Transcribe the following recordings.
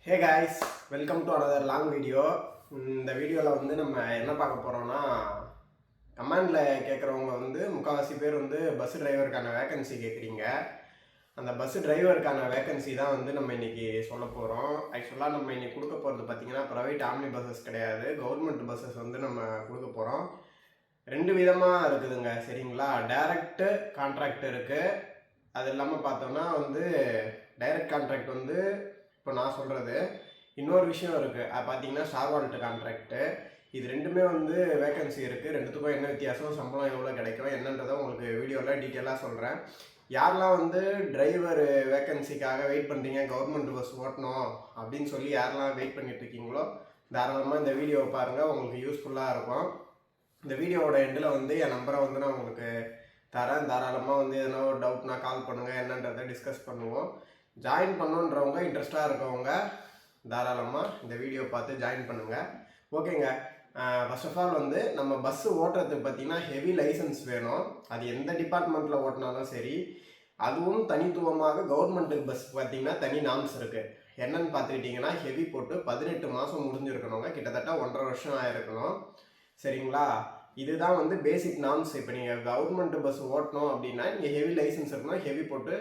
Hey guys, welcome to another long video. இந்த வீடியோவில் வந்து நம்ம என்ன பார்க்க போகிறோம்னா, கமெண்டில் கேட்குறவங்க வந்து முக்கால்வாசி பேர் வந்து பஸ் டிரைவருக்கான வேக்கன்சி கேட்குறீங்க. அந்த பஸ் டிரைவருக்கான வேக்கன்சி தான் வந்து நம்ம இன்றைக்கி சொல்ல போகிறோம். ஆக்சுவலாக நம்ம இன்றைக்கி கொடுக்க போகிறது பார்த்திங்கன்னா ப்ரைவேட் ஆம்னி பஸ்ஸஸ் கிடையாது, கவர்மெண்ட் பஸ்ஸஸ் வந்து நம்ம கொடுக்க போகிறோம். ரெண்டு விதமாக இருக்குதுங்க, சரிங்களா? டைரக்டு கான்ட்ராக்ட் இருக்குது. அது இல்லாமல் பார்த்தோம்னா வந்து டைரக்ட் கான்ட்ராக்ட் வந்து இப்போ நான் சொல்கிறது. இன்னொரு விஷயம் இருக்குது, அது பார்த்தீங்கன்னா ஸ்டார்வால்ட் கான்ட்ராக்டு. இது ரெண்டுமே வந்து வேக்கன்சி இருக்குது. ரெண்டுத்துக்கும் என்ன வித்தியாசம், சம்பளம் எவ்வளோ கிடைக்கும் என்னன்றதை உங்களுக்கு வீடியோவில் டீட்டெயிலாக சொல்கிறேன். யாரெல்லாம் வந்து டிரைவர் வேக்கன்சிக்காக வெயிட் பண்ணுறீங்க, கவர்மெண்ட் பஸ் ஓட்டணும் அப்படின்னு சொல்லி யாரெல்லாம் வெயிட் பண்ணிட்டு இருக்கீங்களோ தாராளமாக இந்த வீடியோவை பாருங்கள், உங்களுக்கு யூஸ்ஃபுல்லாக இருக்கும். இந்த வீடியோவோட எண்டில் வந்து என் நம்பரை வந்து நான் உங்களுக்கு தரேன். தாராளமாக வந்து எதனா ஒரு டவுட்னா கால் பண்ணுங்கள், என்னன்றதை டிஸ்கஸ் பண்ணுவோம். ஜாயின் பண்ணுன்றவங்க, இன்ட்ரெஸ்டாக இருக்கவங்க தாராளமாக இந்த வீடியோ பார்த்து ஜாயின் பண்ணுங்கள். ஓகேங்க. ஃபர்ஸ்ட் ஆஃப் ஆல் வந்து நம்ம பஸ்ஸு ஓட்டுறதுக்கு பார்த்திங்கன்னா ஹெவி லைசன்ஸ் வேணும். அது எந்த டிபார்ட்மெண்ட்டில் ஓட்டினாலும் சரி. அதுவும் தனித்துவமாக கவர்மெண்ட்டுக்கு பஸ் பார்த்திங்கன்னா தனி நாம்ஸ் இருக்குது. என்னன்னு பார்த்துக்கிட்டிங்கன்னா ஹெவி போட்டு 18 மாதம் முடிஞ்சிருக்கணுங்க, கிட்டத்தட்ட 1.5 வருஷம் ஆகிருக்கணும், சரிங்களா? இதுதான் வந்து பேசிக் நாம்ஸ். இப்போ நீங்கள் கவர்மெண்ட் பஸ் ஓட்டணும் அப்படின்னா நீங்கள் ஹெவி லைசன்ஸ் இருக்கணும், ஹெவி போட்டு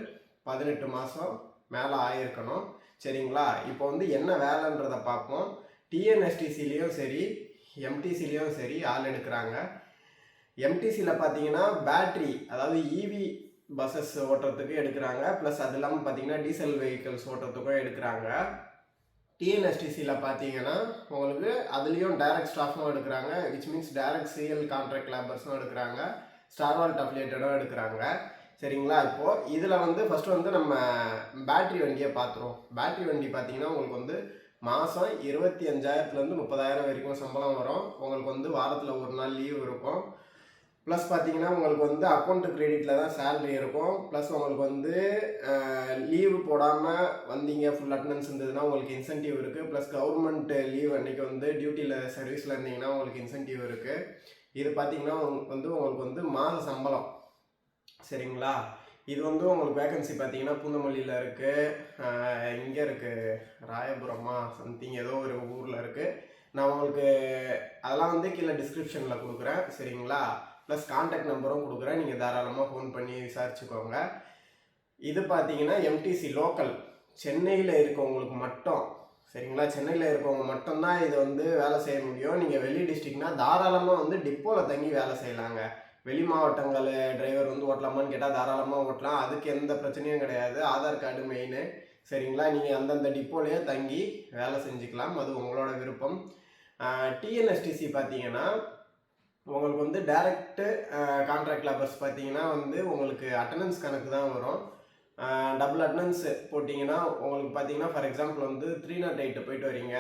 18 மாதம் மேலே ஆகிருக்கணும், சரிங்களா? இப்போ வந்து என்ன வேலைன்றதை பார்ப்போம். டிஎன்எஸ்டிசிலையும் சரி எம்டிசிலையும் சரி ஆள் எடுக்கிறாங்க. எம்டிசியில் பார்த்தீங்கன்னா பேட்ரி, அதாவது இவி பஸ்ஸஸ் ஓட்டுறதுக்கு எடுக்கிறாங்க, ப்ளஸ் அது இல்லாமல் பார்த்தீங்கன்னா டீசல் வெஹிக்கிள்ஸ் ஓட்டுறதுக்கும் எடுக்கிறாங்க. டிஎன்எஸ்டிசியில் பார்த்தீங்கன்னா உங்களுக்கு அதுலேயும் டைரக்ட் ஸ்டாஃப்னும் எடுக்கிறாங்க, which means direct CL contract லேபர்ஸும் எடுக்கிறாங்க, ஸ்டார்வால்ட் அஃபிலியேட்டடும் எடுக்கிறாங்க, சரிங்களா? இப்போது இதில் வந்து ஃபஸ்ட்டு வந்து நம்ம பேட்ரி வண்டியை பார்த்துருவோம். பேட்ரி வண்டி பார்த்தீங்கன்னா உங்களுக்கு வந்து மாதம் 25,000 30,000 வரைக்கும் சம்பளம் வரும். உங்களுக்கு வந்து வாரத்தில் ஒரு நாள் லீவ் இருக்கும். ப்ளஸ் பார்த்தீங்கன்னா உங்களுக்கு வந்து அக்கௌண்ட் கிரெடிட்டில் தான் சேலரி இருக்கும். ப்ளஸ் உங்களுக்கு வந்து லீவு போடாமல் வந்தீங்க, ஃபுல் அட்டண்டன்ஸ் இருந்ததுன்னா உங்களுக்கு இன்சென்டிவ் இருக்குது. ப்ளஸ் கவர்மெண்ட் லீவ் அன்றைக்கி வந்து டியூட்டியில் சர்வீஸில் இருந்தீங்கன்னா உங்களுக்கு இன்சென்டிவ் இருக்குது. இது பார்த்தீங்கன்னா உங்களுக்கு வந்து மாத சம்பளம், சரிங்களா? இது வந்து உங்களுக்கு வேக்கன்சி பார்த்தீங்கன்னா பூந்தமல்லியில் இருக்குது, இங்கே இருக்குது, ராயபுரமா சம்திங் ஏதோ ஒரு ஊரில் இருக்குது. நான் உங்களுக்கு அதெல்லாம் வந்து கீழே டிஸ்கிரிப்ஷனில் கொடுக்குறேன், சரிங்களா? ப்ளஸ் கான்டாக்ட் நம்பரும் கொடுக்குறேன், நீங்கள் தாராளமாக ஃபோன் பண்ணி விசாரிச்சுக்கோங்க. இது பார்த்தீங்கன்னா எம்டிசி லோக்கல், சென்னையில் இருக்கவங்களுக்கு மட்டும், சரிங்களா? சென்னையில் இருக்கவங்க மட்டும்தான் இது வந்து வேலை செய்ய முடியும். நீங்கள் வெளி டிஸ்ட்ரிக்ட்னால் தாராளமாக வந்து டிப்போவில் தங்கி வேலை செய்யலாங்க. வெளி மாவட்டங்கள் டிரைவர் வந்து ஓட்டலாமான்னு கேட்டால் தாராளமாக ஓட்டலாம், அதுக்கு எந்த பிரச்சனையும் கிடையாது. ஆதார் கார்டு மெயினு, சரிங்களா? நீங்கள் அந்தந்த டிப்போலையே தங்கி வேலை செஞ்சுக்கலாம், அது உங்களோட விருப்பம். டிஎன்எஸ்டிசி பார்த்தீங்கன்னா உங்களுக்கு வந்து டைரக்டு கான்ட்ராக்ட் லேபர்ஸ் பார்த்தீங்கன்னா வந்து உங்களுக்கு அட்டண்டன்ஸ் கணக்கு தான் வரும். டபுள் அட்டண்டன்ஸ் போட்டிங்கன்னா உங்களுக்கு பார்த்தீங்கன்னா ஃபார் எக்ஸாம்பிள் வந்து 308 போயிட்டு வரீங்க,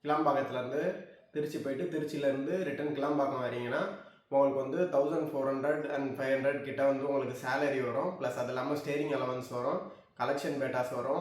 கிளாம்பாக்கத்துலேருந்து திருச்சி போயிட்டு திருச்சியிலேருந்து ரிட்டன் கிளாம்பாக்கம் வரீங்கன்னா உங்களுக்கு வந்து 1400 and 500 கிட்ட வந்து உங்களுக்கு சேலரி வரும். ப்ளஸ் அது இல்லாமல் ஸ்டேரிங் அலவன்ஸ் வரும், கலெக்ஷன் பேட்டாஸ் வரும்,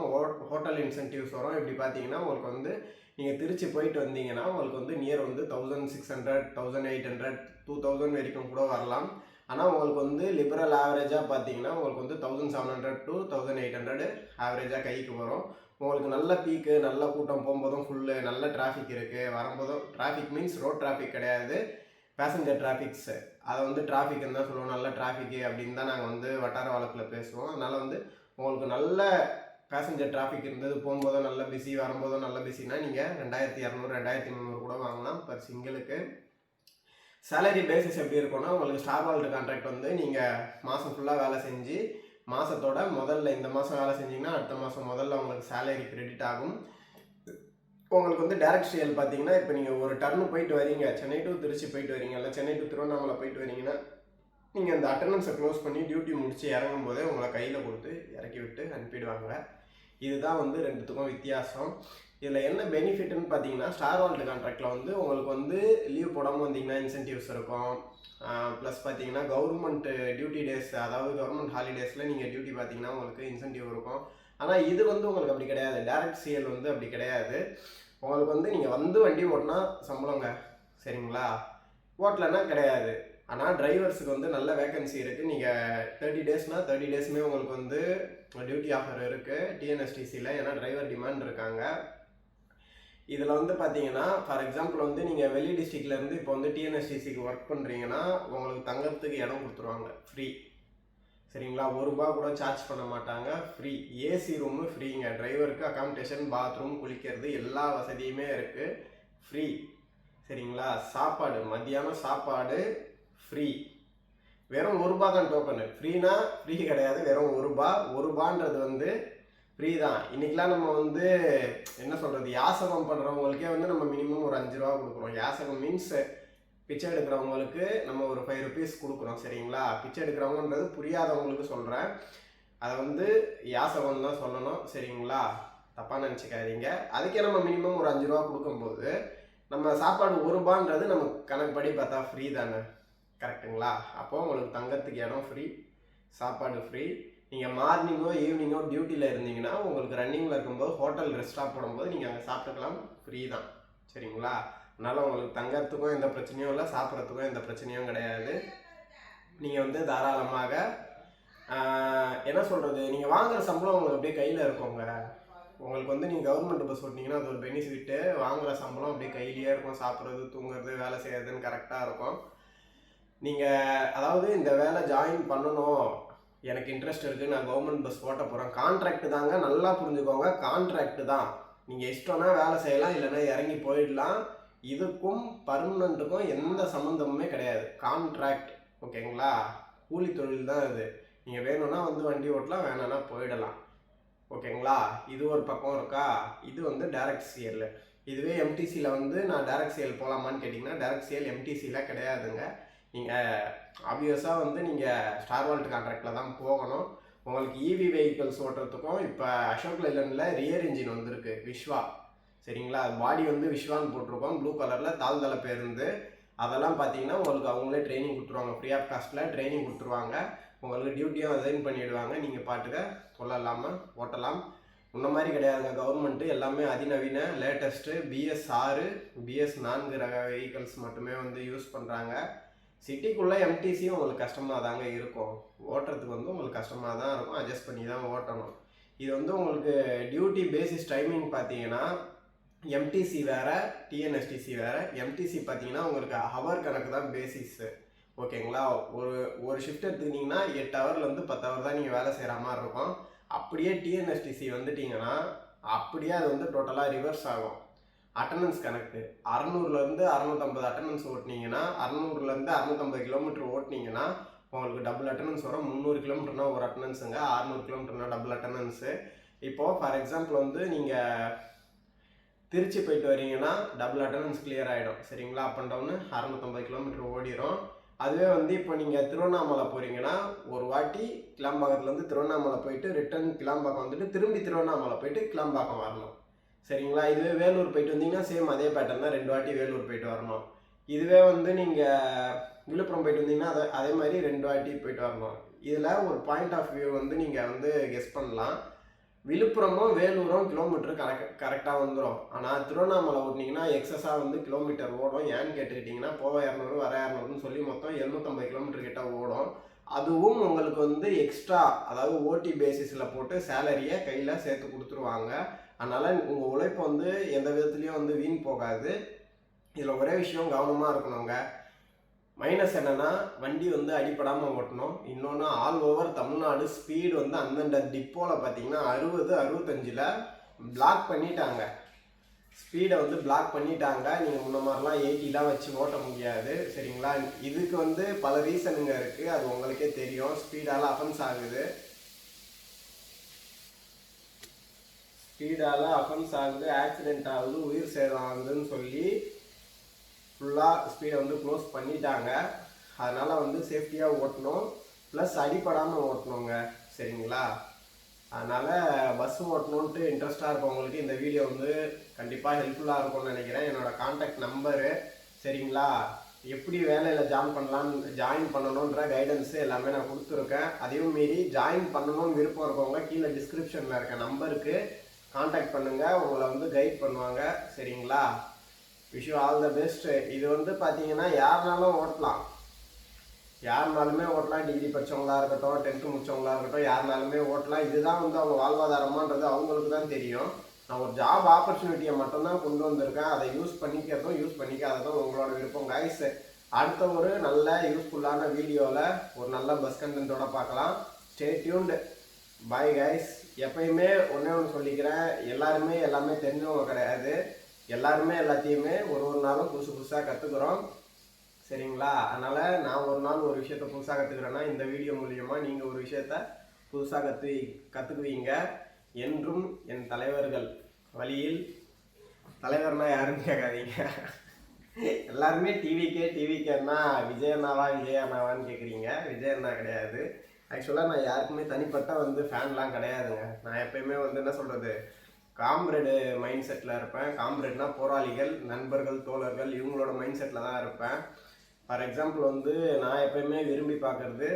ஹோட்டல் இன்சென்டிவ்ஸ் வரும். இப்படி பார்த்தீங்கன்னா உங்களுக்கு வந்து நீங்கள் திருச்சி போயிட்டு வந்தீங்கன்னா உங்களுக்கு வந்து நியர் வந்து 1600, 1800, 2000 வரைக்கும் கூட வரலாம். ஆனால் உங்களுக்கு வந்து லிபரல் ஆவரேஜாக பார்த்தீங்கன்னா உங்களுக்கு வந்து 1700 to 1800 ஆவரேஜாக கைக்கு வரும். உங்களுக்கு நல்ல பீக்கு, நல்ல கூட்டம், போகும்போதும் ஃபுல்லு, நல்ல டிராஃபிக் இருக்குது, வரும்போதும் டிராஃபிக் மீன்ஸ் ரோட் டிராஃபிக் கிடையாது, பேசஞ்சர் டிராஃபிக்ஸு. அதை வந்து டிராஃபிக்னு தான் சொல்லுவோம், நல்ல டிராஃபிக்கு அப்படின்னு தான் நாங்கள் வந்து வட்டார வழக்கில் பேசுவோம். அதனால் வந்து உங்களுக்கு நல்ல பேசஞ்சர் டிராஃபிக் இருந்தது, போகும்போதும் நல்ல பிஸி, வரும்போதும் நல்ல பிஸினா நீங்கள் 2200 2300 கூட வாங்கலாம் பர் சிங்கிளுக்கு. சேலரி பேசிஸ் எப்படி இருக்கும்னா உங்களுக்கு ஸ்டார்வால்ட் கான்ட்ராக்ட் வந்து நீங்கள் மாதம் ஃபுல்லாக வேலை செஞ்சு மாதத்தோட முதல்ல இந்த மாதம் வேலை செஞ்சிங்கன்னா அடுத்த மாதம் முதல்ல உங்களுக்கு சேலரி கிரெடிட் ஆகும். உங்களுக்கு வந்து டைரக்ட் சிஎல் பார்த்தீங்கன்னா இப்போ நீங்கள் ஒரு டர்னு போயிட்டு வரீங்க, சென்னை டு திருச்சி போயிட்டு வரீங்க, இல்லை சென்னை டு திருவண்ணாமலை போயிட்டு வரீங்கன்னா நீங்கள் அந்த அட்டண்டன்ஸை க்ளோஸ் பண்ணி டியூட்டி முடித்து இறங்கும் போதே உங்களை கையில் கொடுத்து இறக்கி விட்டு அனுப்பிடுவாங்க. இதுதான் வந்து ரெண்டுத்துக்கும் வித்தியாசம். இதில் என்ன பெனிஃபிட்னு பார்த்தீங்கன்னா ஸ்டார்வால்ட் கான்ட்ராக்டில் வந்து உங்களுக்கு வந்து லீவ் போடாமல் வந்தீங்கன்னா இன்சென்டிவ்ஸ் இருக்கும். ப்ளஸ் பார்த்தீங்கன்னா கவர்மெண்ட் டியூட்டி டேஸ், அதாவது கவர்மெண்ட் ஹாலிடேஸில் நீங்கள் டியூட்டி பார்த்தீங்கன்னா உங்களுக்கு இன்சென்டிவ் இருக்கும். ஆனால் இது வந்து உங்களுக்கு அப்படி கிடையாது, டைரக்ட் சிஎல் வந்து அப்படி கிடையாது. உங்களுக்கு வந்து நீங்கள் வந்து வண்டி ஓட்டினா சம்பளங்க, சரிங்களா? ஓட்டலைன்னா கிடையாது. ஆனால் டிரைவர்ஸுக்கு வந்து நல்ல வேகன்சி இருக்குது. நீங்கள் 30 டேஸ்னால் 30 டேஸுமே உங்களுக்கு வந்து டியூட்டி ஆஃபர் இருக்குது டிஎன்எஸ்டிசியில். ஏன்னா டிரைவர் டிமாண்ட் இருக்காங்க. இதில் வந்து பார்த்தீங்கன்னா ஃபார் எக்ஸாம்பிள் வந்து நீங்கள் வெளி டிஸ்ட்ரிக்ட்லேருந்து இப்போ வந்து டிஎன்எஸ்டிசிக்கு ஒர்க் பண்ணுறீங்கன்னா உங்களுக்கு தங்கறதுக்கு இடம் கொடுத்துருவாங்க ஃப்ரீ. சரிங்களா, ₹1 கூட சார்ஜ் பண்ண மாட்டாங்க, ஃப்ரீ. AC room ஃப்ரீங்க. டிரைவருக்கு அகாமடேஷன், பாத்ரூம், குளிக்கிறது எல்லா வசதியுமே இருக்குது, ஃப்ரீ. சரிங்களா, சாப்பாடு மத்தியானம் சாப்பாடு ஃப்ரீ. வெறும் ₹1 தான் டோக்கனு. ஃப்ரீனா ஃப்ரீ கிடையாது, வெறும் ₹1 வந்து ஃப்ரீ தான். இன்றைக்கெலாம் நம்ம வந்து என்ன சொல்கிறது, யாசகம் பண்ணுறவங்களுக்கே வந்து நம்ம மினிமம் ஒரு ₹5 கொடுக்குறோம். யாசகம் மீன்ஸ் பிச்சை எடுக்கிறவங்களுக்கு நம்ம ஒரு ₹5 கொடுக்குறோம். சரிங்களா, பிச்சை எடுக்கிறவங்கன்றது புரியாதவங்களுக்கு சொல்கிறேன். அதை வந்து யாசகம் தான் சொல்லணும். சரிங்களா, தப்பாக நினச்சிக்காதீங்க. அதுக்கே நம்ம மினிமம் ஒரு ₹5 கொடுக்கும்போது நம்ம சாப்பாடு ₹1 நம்ம கணக்குப்படி பார்த்தா ஃப்ரீ தானே, கரெக்டுங்களா? அப்போது உங்களுக்கு தங்கறதுக்கு இடம் ஃப்ரீ, சாப்பாடு ஃப்ரீ. நீங்கள் மார்னிங்கோ ஈவினிங்கோ டியூட்டியில் இருந்தீங்கன்னா உங்களுக்கு ரன்னிங்கில் இருக்கும்போது ஹோட்டல் ரெஸ்டாக போடும்போது நீங்கள் அங்கே சாப்பிட்டுக்கலாம், ஃப்ரீ தான். சரிங்களா, அதனால் உங்களுக்கு தங்கறதுக்கும் எந்த பிரச்சனையும் இல்லை, சாப்பிட்றதுக்கும் எந்த பிரச்சனையும் கிடையாது. நீங்கள் வந்து தாராளமாக என்ன சொல்கிறது, நீங்கள் வாங்குகிற சம்பளம் உங்களுக்கு அப்படியே கையில் இருக்குங்க. உங்களுக்கு வந்து நீங்கள் கவர்மெண்ட் பஸ் ஓட்டினீங்கன்னா அது ஒரு பெனிஃபிட்டு. வாங்குகிற சம்பளம் அப்படியே கையிலேயே இருக்கும். சாப்பிட்றது, தூங்குறது, வேலை செய்கிறதுன்னு கரெக்டாக இருக்கும். நீங்கள் அதாவது இந்த வேலை ஜாயின் பண்ணணும், எனக்கு இன்ட்ரெஸ்ட் இருக்குது, நான் கவர்மெண்ட் பஸ் ஓட்ட போகிறேன், கான்ட்ராக்ட் தாங்க, நல்லா புரிஞ்சுக்கோங்க, கான்ட்ராக்ட் தான். நீங்கள் இஷ்டம்னா வேலை செய்யலாம், இல்லைன்னா இறங்கி போயிடலாம். இதுக்கும் பர்மனண்ட்டுக்கும் எந்த சம்மந்தமுமே கிடையாது, கான்ட்ராக்ட். ஓகேங்களா, கூலி தொழில் தான் இது. நீங்கள் வேணும்னா வந்து வண்டி ஓட்டலாம், வேணும்னா போயிடலாம். ஓகேங்களா, இது ஒரு பக்கம் இருக்கா. இது வந்து டைரக்ட் சிஎல். இதுவே எம்டிசியில் வந்து நான் டைரக்ட் சிஎல் போகலாமான்னு கேட்டிங்கன்னா டைரக்ட் சிஎல் எம்டிசியில் கிடையாதுங்க. நீங்கள் ஆப்வியஸாக வந்து நீங்கள் ஸ்டார் வால்ட் கான்ட்ராக்டில் தான் போகணும். உங்களுக்கு இவி வெஹிக்கிள்ஸ் ஓட்டுறதுக்கும் இப்போ அசோக் லைலண்டில் ரியர் இன்ஜின் வந்துருக்கு, விஸ்வா. சரிங்களா, பாடி வந்து விஸ்வான்னு போட்டிருக்கோம், ப்ளூ கலரில் தாழ்தள பேருந்து. அதெல்லாம் பார்த்தீங்கன்னா உங்களுக்கு அவங்களே ட்ரைனிங் கொடுத்துருவாங்க, ஃப்ரீ ஆஃப் காஸ்ட்டில் ட்ரைனிங் கொடுத்துருவாங்க. உங்களுக்கு டியூட்டியும் அசைன் பண்ணிவிடுவாங்க, நீங்கள் பாட்டுக்க தொல்லை இல்லாமல் ஓட்டலாம். முன்ன மாதிரி கிடையாதுங்க, கவர்மெண்ட்டு எல்லாமே அதிநவீன லேட்டஸ்ட்டு BS6 BS4 ரக வெஹிக்கிள்ஸ் மட்டுமே வந்து யூஸ் பண்ணுறாங்க. சிட்டிக்குள்ளே எம்டிசியும் உங்களுக்கு கஷ்டமாக தாங்க இருக்கும், ஓட்டுறதுக்கு வந்து உங்களுக்கு கஷ்டமாக தான் இருக்கும், அட்ஜஸ்ட் பண்ணி தான் ஓட்டணும். இது வந்து உங்களுக்கு டியூட்டி பேசிஸ் டைமிங் பார்த்தீங்கன்னா எம்டிசி வேறு, டிஎன்எஸ்டிசி வேறு. எம்டிசி பார்த்தீங்கன்னா உங்களுக்கு ஹவர் கணக்கு தான் பேசிஸு. ஓகேங்களா, ஒரு ஷிஃப்ட் எடுத்துக்கிட்டிங்கன்னா 8 ஹவர்லேருந்து 10 ஹவர் தான் நீங்கள் வேலை செய்கிற மாதிரி இருக்கும். அப்படியே டிஎன்எஸ்டிசி வந்துட்டிங்கன்னா அப்படியே அது வந்து டோட்டலாக ரிவர்ஸ் ஆகும். அட்டண்டன்ஸ் கணக்கு 600லேருந்து 650 அட்டண்டன்ஸ் ஓட்டினீங்கன்னா, 600லேருந்து 650 கிலோமீட்டர் ஓட்டினீங்கன்னா உங்களுக்கு டபுள் அட்டண்டன்ஸ் வரும். 300 கிலோமீட்டர்னா ஒரு அட்டண்டன்ஸுங்க, 600 கிலோமீட்டர்னா டபுள் அட்டண்டன்ஸு. இப்போது ஃபார் எக்ஸாம்பிள் வந்து நீங்கள் திருச்சி போயிட்டு வரீங்கன்னா டபுள் அட்டண்டன்ஸ் கிளியர் ஆகிடும். சரிங்களா, அப் அண்ட் டவுனு 650 கிலோமீட்டர் ஓடிடும். அதுவே வந்து இப்போ நீங்கள் திருவண்ணாமலை போகிறீங்கன்னா ஒரு வாட்டி கிளாம்பாக்கத்துலேருந்து திருவண்ணாமலை போயிட்டு ரிட்டன் கிளாம்பாக்கம் வந்துட்டு திரும்பி திருவண்ணாமலை போயிட்டு கிளாம்பாக்கம் வரணும். சரிங்களா, இதுவே வேலூர் போயிட்டு வந்தீங்கன்னா சேம் அதே பேட்டர்ன் தான், 2 வாட்டி வேலூர் போயிட்டு வரணும். இதுவே வந்து நீங்கள் விழுப்புரம் போயிட்டு வந்தீங்கன்னா அதே மாதிரி 2 வாட்டி போயிட்டு வரணும். இதில் ஒரு பாயிண்ட் ஆஃப் வியூ வந்து நீங்கள் வந்து கெஸ் பண்ணலாம். விழுப்புரமும் வேலூரும் கிலோமீட்டர் கரெக்டாக வந்துடும். ஆனால் திருவண்ணாமலை ஓட்டினீங்கன்னா எக்ஸஸாக வந்து கிலோமீட்டர் ஓடும். ஏன்னு கேட்டுக்கிட்டிங்கன்னா போக 200 வர 200ன்னு சொல்லி மொத்தம் 750 கிலோமீட்டர் கிட்ட ஓடும். அதுவும் உங்களுக்கு வந்து எக்ஸ்ட்ரா, அதாவது ஓடி பேசிஸில் போட்டு சேலரியை கையில் சேர்த்து கொடுத்துருவாங்க. அதனால் உங்கள் உழைப்பு வந்து எந்த விதத்துலேயும் வந்து வீண் போகாது. இதில் ஒரே விஷயம் கவனமாக இருக்கணுங்க. மைனஸ் என்னென்னா வண்டி வந்து அடிப்படாமல் ஓட்டணும். இன்னொன்று ஆல் ஓவர் தமிழ்நாடு ஸ்பீடு வந்து அந்தந்த டிப்போவில் பார்த்தீங்கன்னா 60 65 பிளாக் பண்ணிட்டாங்க. ஸ்பீடை வந்து பிளாக் பண்ணிட்டாங்க. நீங்கள் முன்ன மாதிரிலாம் 80 வச்சு ஓட்ட முடியாது. சரிங்களா, இதுக்கு வந்து பல ரீசனுங்க இருக்குது, அது உங்களுக்கே தெரியும். ஸ்பீடால் அஃபென்ஸ் ஆகுது, ஆக்சிடென்ட் ஆகுது, உயிர் சேதம் ஆகுதுன்னு சொல்லி ஃபுல்லாக ஸ்பீடை வந்து க்ளோஸ் பண்ணிட்டாங்க. அதனால் வந்து சேஃப்டியாக ஓட்டணும், ப்ளஸ் அடிப்படாமல் ஓட்டணுங்க. சரிங்களா, அதனால் பஸ் ஓட்டணுன்ட்டு இன்ட்ரெஸ்ட்டாக இருக்கவங்களுக்கு இந்த வீடியோ வந்து கண்டிப்பாக ஹெல்ப்ஃபுல்லாக இருக்கும்னு நினைக்கிறேன். என்னோடய கான்டாக்ட் நம்பரு, சரிங்களா, எப்படி வேலையில் ஜாயின் பண்ணணுன்ற கைடன்ஸு எல்லாமே நான் கொடுத்துருக்கேன். அதையும் மீறி ஜாயின் பண்ணணும்னு விருப்பம் இருக்கவங்க கீழே டிஸ்கிரிப்ஷனில் இருக்க நம்பருக்கு கான்டாக்ட் பண்ணுங்கள், உங்களை வந்து கைட் பண்ணுவாங்க. சரிங்களா, wish you all the best. இது வந்து பார்த்தீங்கன்னா யாருனாலும் ஓட்டலாம். யாருனாலுமே ஓட்டலாம். டிகிரி படித்தவங்களா இருக்கட்டும், 10th முடித்தவங்களா இருக்கட்டும், யாருனாலுமே ஓட்டலாம். இதுதான் வந்து அவங்க வாழ்வாதாரமான்றது அவங்களுக்கு தான் தெரியும். நான் ஒரு ஜாப் ஆப்பர்ச்சுனிட்டியை மட்டும்தான் கொண்டு வந்திருக்கேன். அதை யூஸ் பண்ணிக்கிறதும் யூஸ் பண்ணிக்காததும் உங்களோட விருப்பம் கைஸ். அடுத்த ஒரு நல்ல யூஸ்ஃபுல்லான வீடியோவில் ஒரு நல்ல பஸ் கண்டென்ட்டோட பார்க்கலாம். Stay tuned. Bye guys. எப்பயுமே ஒன்றே ஒன்று சொல்லிக்கிறேன், எல்லாருமே எல்லாமே தெரிஞ்சவங்க கிடையாது. எல்லாருமே எல்லாத்தையுமே ஒரு நாளும் புதுசாக கற்றுக்குறோம். சரிங்களா? அதனால் நான் ஒரு நாள் ஒரு விஷயத்த புதுசாக கற்றுக்குறேன்னா இந்த வீடியோ மூலியமாக நீங்கள் ஒரு விஷயத்த புதுசாக கற்றுக்குவீங்க. என்றும் என் தலைவர்கள் வழியில், தலைவர்னா யாருன்னு கேட்காதீங்க. எல்லாருமே டிவிக்கேன்னா விஜயண்ணாவான்னு கேட்குறீங்க. விஜயண்ணா கிடையாது. ஆக்சுவலாக நான் யாருக்குமே தனிப்பட்ட வந்து ஃபேன்லாம் கிடையாதுங்க. நான் எப்பயுமே வந்து என்ன சொல்கிறது, காம்ரேடு மைண்ட் செட்டில் இருப்பேன். காம்ரேட்னா போராளிகள், நண்பர்கள், தோழர்கள், இவங்களோட மைண்ட் செட்டில் தான் இருப்பேன். ஃபார் எக்ஸாம்பிள் வந்து நான் எப்பயுமே விரும்பி பார்க்குறது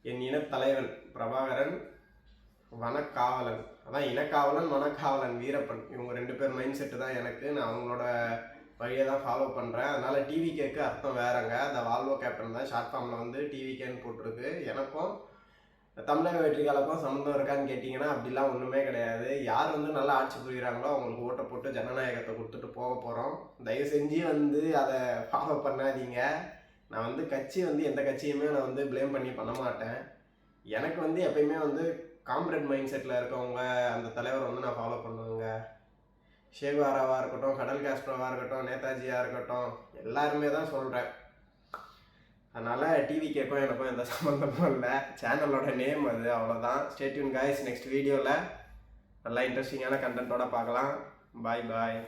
என் இனத்தலைவன் பிரபாகரன், வனக்காவலன். அதான் இனக்காவலன், வனக்காவலன் வீரப்பன். இவங்க 2 பேர் மைண்ட் செட்டு தான் எனக்கு. நான் அவங்களோட வழியை தான் ஃபாலோ பண்ணுறேன். அதனால் டிவிகேக்கு அர்த்தம் வேறங்க. அந்த வால்வோ கேப்டன் தான் ஷார்ட் ஃபார்மில் வந்து டிவிகேன்னு போட்டிருக்கு. எனக்கும் தமிழக வெற்றிகளுக்கும் சம்மந்தம் இருக்கான்னு கேட்டிங்கன்னா அப்படிலாம் ஒன்றுமே கிடையாது. யார் வந்து நல்லா ஆட்சி புரிகிறாங்களோ அவங்களுக்கு ஓட்டை போட்டு ஜனநாயகத்தை கொடுத்துட்டு போக போகிறோம். தயவு செஞ்சு வந்து அதை ஃபாலோ பண்ணாதீங்க. நான் வந்து கட்சி வந்து எந்த கட்சியுமே நான் வந்து ப்ளேம் பண்ணி பண்ண மாட்டேன். எனக்கு வந்து எப்பயுமே வந்து காம்ரேட் மைண்ட் செட்டில் இருக்கவங்க அந்த தலைவரை வந்து நான் ஃபாலோ பண்ணுவேங்க. ஷேகுவாராவாக இருக்கட்டும், கடல் காஸ்ட்ரோவாக இருக்கட்டும், நேதாஜியாக இருக்கட்டும், எல்லாருமே தான் சொல்கிறேன். அதனால் டிவிகேக்கும் எனக்கும் எந்த சம்மந்தமும் இல்லை. சேனலோட நேம் அது, அவ்வளோதான். Stay tune guys. நெக்ஸ்ட் வீடியோவில் நல்லா இன்ட்ரெஸ்டிங்கான கண்டென்ட்டோட பார்க்கலாம். பாய் பாய்.